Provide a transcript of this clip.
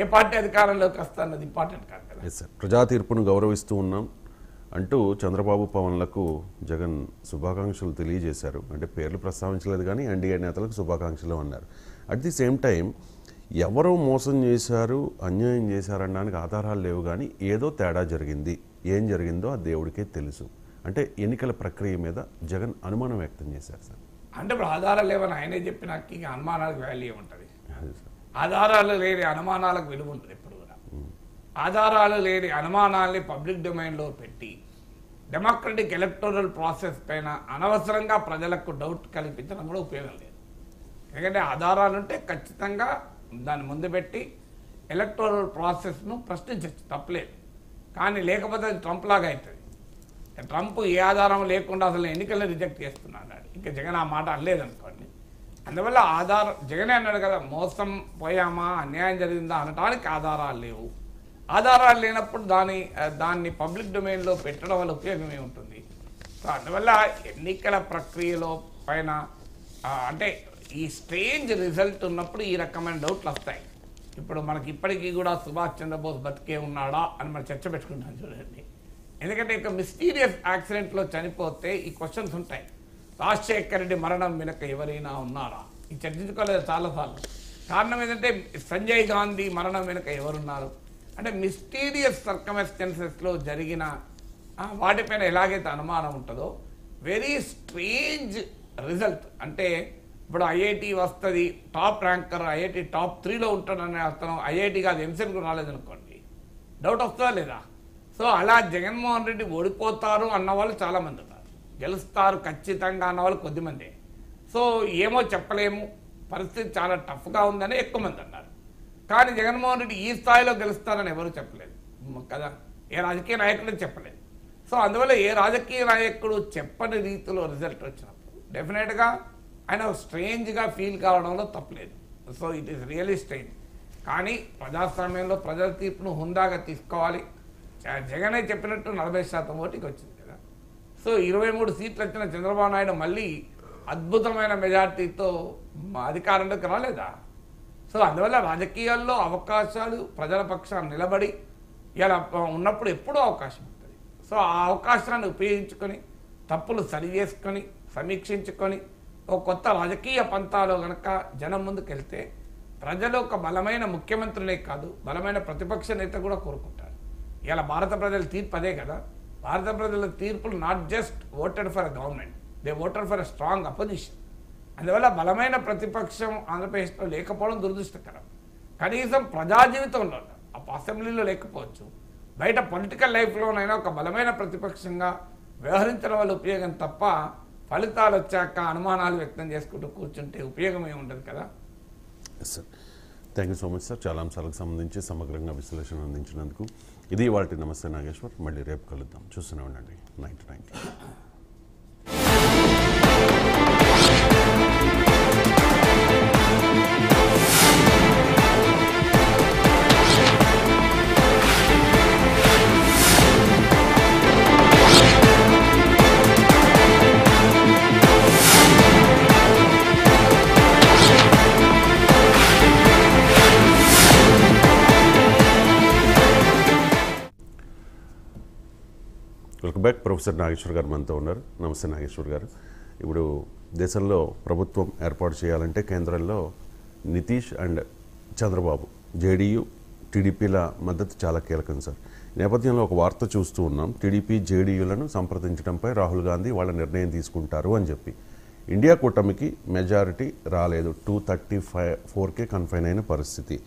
ఏ party అధికారంలోకి వస్తున్నది important కాదు కదా. ఎస్ సార్, ప్రజా తీర్పును గౌరవిస్తూ ఉన్నాం అంటూ చంద్రబాబు పవన్లకు జగన్ శుభాకాంక్షలు తెలియజేశారు. అంటే పేర్లు ప్రస్తావించలేదు కానీ ఎన్డీఏ నేతలకు శుభాకాంక్షలు అన్నారు. అట్ ది సేమ్ టైం ఎవరో మోసం చేశారు, అన్యాయం చేశారనడానికి ఆధారాలు లేవు, కానీ ఏదో తేడా జరిగింది. ఏం జరిగిందో ఆ దేవుడికే తెలుసు. అంటే ఎన్నికల ప్రక్రియ మీద జగన్ అనుమానం వ్యక్తం చేశారు సార్. అంటే ఇప్పుడు ఆధారాలు లేవని ఆయనే చెప్పినాక ఇక అనుమానాలకు వాల్యూ ఉంటుంది. అదే సార్. ఆధారాలు లేని అనుమానాలకు విలువ ఉంటుంది ఎప్పుడు కూడా. ఆధారాలు లేని అనుమానాల్ని పబ్లిక్ డొమైన్లో పెట్టి డెమోక్రటిక్ ఎలక్టోరల్ ప్రాసెస్ పైన అనవసరంగా ప్రజలకు డౌట్ కల్పించడం కూడా ఉపయోగం లేదు. ఎందుకంటే ఆధారాలు ఉంటే ఖచ్చితంగా దాన్ని ముందు పెట్టి ఎలక్టోరల్ ప్రాసెస్ను ప్రశ్నించవచ్చు, తప్పలేదు. కానీ లేకపోతే అది ట్రంప్ లాగా అవుతుంది. ట్రంప్ ఏ ఆధారం లేకుండా అసలు ఎన్నికలను రిజెక్ట్ చేస్తున్నాడు. ఇంకా జగన్ ఆ మాట అనలేదనుకోండి. అందువల్ల జగనే అన్నాడు కదా, మోసం పోయామా, అన్యాయం జరిగిందా అనడానికి ఆధారాలు లేవు. ఆధారాలు లేనప్పుడు దాన్ని పబ్లిక్ డొమైన్లో పెట్టడం వల్ల ఉపయోగం ఏముంటుంది? సో అందువల్ల ఎన్నికల ప్రక్రియలో పైన అంటే ఈ స్ట్రేంజ్ రిజల్ట్ ఉన్నప్పుడు ఈ రకమైన డౌట్లు వస్తాయి. ఇప్పుడు మనకి ఇప్పటికీ కూడా సుభాష్ చంద్రబోస్ బతికే ఉన్నాడా అని మనం చర్చ పెట్టుకుంటాం చూడండి. ఎందుకంటే ఇక మిస్టీరియస్ యాక్సిడెంట్లో చనిపోతే ఈ క్వశ్చన్స్ ఉంటాయి. రాజశేఖర రెడ్డి మరణం వెనుక ఎవరైనా ఉన్నారా? ఈ చర్చించుకోలేదు చాలాసార్లు. కారణం ఏంటంటే సంజయ్ గాంధీ మరణం వెనుక ఎవరున్నారు అంటే మిస్టీరియస్ సర్కమ్స్టెన్సెస్లో జరిగిన వాటిపైన ఎలాగైతే అనుమానం ఉంటుందో వెరీ స్ట్రేంజ్ రిజల్ట్. అంటే ఇప్పుడు ఐఐటి వస్తుంది, టాప్ ర్యాంకర్ ఐఐటి టాప్ 3లో ఉంటాడనే అర్థం ఐఐటి కాదు ఎంసెట్కు రాలేదనుకోండి, డౌట్ వస్తుందా లేదా? సో అలా జగన్మోహన్ రెడ్డి ఓడిపోతారు అన్నవాళ్ళు చాలామంది ఉన్నారు, గెలుస్తారు ఖచ్చితంగా అన్నవాళ్ళు కొద్దిమంది. సో ఏమో చెప్పలేము, పరిస్థితి చాలా టఫ్గా ఉందని ఎక్కువ మంది అన్నారు. కానీ జగన్మోహన్ రెడ్డి ఈ స్థాయిలో గెలుస్తారని ఎవరు చెప్పలేదు కదా, ఏ రాజకీయ నాయకుడు చెప్పలేదు. సో అందువల్ల ఏ రాజకీయ నాయకుడు చెప్పని రీతిలో రిజల్ట్ వచ్చినప్పుడు డెఫినెట్గా ఆయన స్ట్రేంజ్గా ఫీల్ కావడంలో తప్పలేదు. So it is really strange. కానీ ప్రజాస్వామ్యంలో ప్రజల తీర్పును హుందాగా తీసుకోవాలి. జగనే చెప్పినట్టు 40% ఓటికి వచ్చింది కదా. సో 23 సీట్లు వచ్చిన చంద్రబాబు నాయుడు మళ్ళీ అద్భుతమైన మెజార్టీతో అధికారంలోకి రాలేదా? సో అందువల్ల రాజకీయాల్లో అవకాశాలు ప్రజల పక్షాన్ని నిలబడి ఇలా ఉన్నప్పుడు ఎప్పుడూ అవకాశం ఉంటుంది. సో ఆ అవకాశాన్ని ఉపయోగించుకొని తప్పులు సరి చేసుకొని సమీక్షించుకొని ఒక కొత్త రాజకీయ పంతాలో కనుక జనం ముందుకెళ్తే ప్రజలు ఒక బలమైన ముఖ్యమంత్రినే కాదు బలమైన ప్రతిపక్ష నేత కూడా కోరుకుంటారు. ఇలా భారత ప్రజల తీర్పు అదే కదా. భారత ప్రజల తీర్పులు not just voted for a government, they voted for a strong opposition. అందువల్ల బలమైన ప్రతిపక్షం ఆంధ్రప్రదేశ్లో లేకపోవడం దురదృష్టకరం. కనీసం ప్రజా జీవితంలో అసెంబ్లీలో లేకపోవచ్చు, బయట పొలిటికల్ లైఫ్లోనైనా ఒక బలమైన ప్రతిపక్షంగా వ్యవహరించడం వల్ల ఉపయోగం తప్ప ఫలితాలు వచ్చాక అనుమానాలు వ్యక్తం చేసుకుంటూ కూర్చుంటే ఉపయోగం ఏమి ఉండదు కదా. Yes sir, thank you so much sir. చాలా అంశాలకు సంబంధించి సమగ్రంగా విశ్లేషణ అందించినందుకు. ఇది వాటి నమస్తే నాగేశ్వర్. మళ్ళీ రేపు కలుద్దాం. చూస్తూనే ఉండండి 90. Welcome back. ప్రొఫెసర్ నాగేశ్వర్ గారు మనతో ఉన్నారు. నమస్తే నాగేశ్వర్ గారు. ఇప్పుడు దేశంలో ప్రభుత్వం ఏర్పాటు చేయాలంటే కేంద్రంలో నితీష్ అండ్ చంద్రబాబు జేడీయూ టీడీపీల మద్దతు చాలా కీలకం సార్. నేపథ్యంలో ఒక వార్త చూస్తూ ఉన్నాం, టీడీపీ జేడీయూలను సంప్రదించడంపై రాహుల్ గాంధీ వాళ్ళ నిర్ణయం తీసుకుంటారు అని చెప్పి. ఇండియా కూటమికి మెజారిటీ రాలేదు, 234కే కన్ఫైన్ అయిన పరిస్థితి.